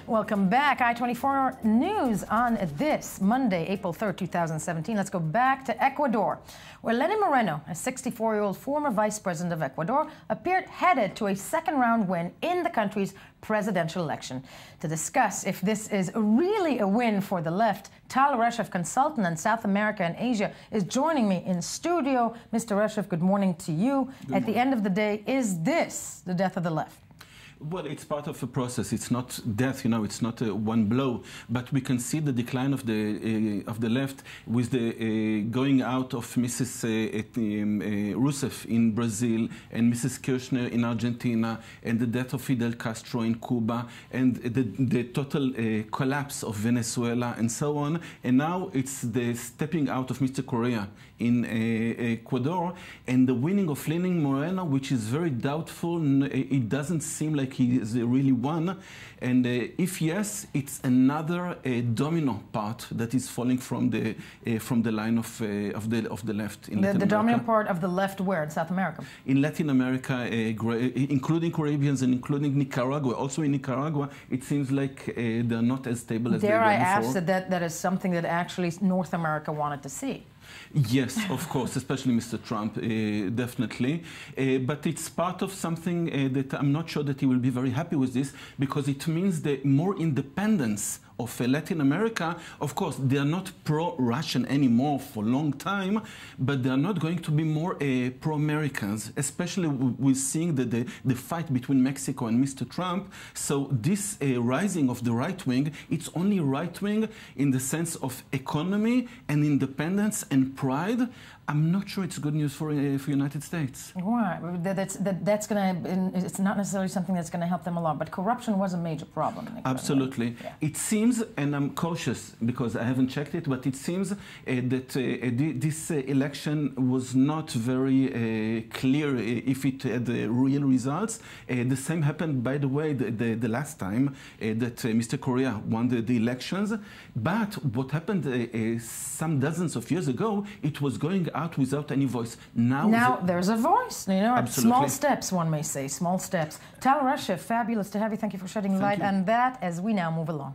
Welcome back. I-24 News on this Monday, April 3rd, 2017. Let's go back to Ecuador, where Lenin Moreno, a 64-year-old former vice president of Ecuador, appeared headed to a second-round win in the country's presidential election. To discuss if this is really a win for the left, Tal Reshef, consultant in South America and Asia, is joining me in studio. Mr. Reshef, good morning to you. At the end of the day, is this the death of the left? Well, it's part of a process. It's not death, you know. It's not one blow. But we can see the decline of the left with the going out of Mrs. Rousseff in Brazil and Mrs. Kirchner in Argentina, and the death of Fidel Castro in Cuba, and the total collapse of Venezuela, and so on. And now it's the stepping out of Mr. Correa in Ecuador, and the winning of Lenin Moreno, which is very doubtful. It doesn't seem like he is really won, and if yes, it's another domino part that is falling from the line of the left in Latin America. The dominant part of the left where in South America? In Latin America, including Caribbeans and including Nicaragua. Also in Nicaragua, it seems like they're not as stable as they were before. Dare I ask that is something that actually North America wanted to see? Yes, of course, especially Mr. Trump, definitely. But it's part of something that I'm not sure that he will be very happy with this, because it means the more independence of Latin America. Of course, they are not pro-Russian anymore for a long time, but they are not going to be more pro-Americans, especially with seeing the fight between Mexico and Mr. Trump. So this rising of the right wing, it's only right wing in the sense of economy and independence and pride. I'm not sure it's good news for United States. Right, that's going to. It's not necessarily something that's going to help them a lot. But corruption was a major problem. Absolutely, yeah. It seems, and I'm cautious because I haven't checked it, but it seems that this election was not very clear if it had real results. The same happened, by the way, the last time that Mr. Correa won the elections. But what happened some dozens of years ago, it was going out without any voice. Now there's a voice. You know, absolutely. Small steps, one may say, small steps. Tal Reshef, fabulous to have you. Thank you for shedding light on that as we now move along.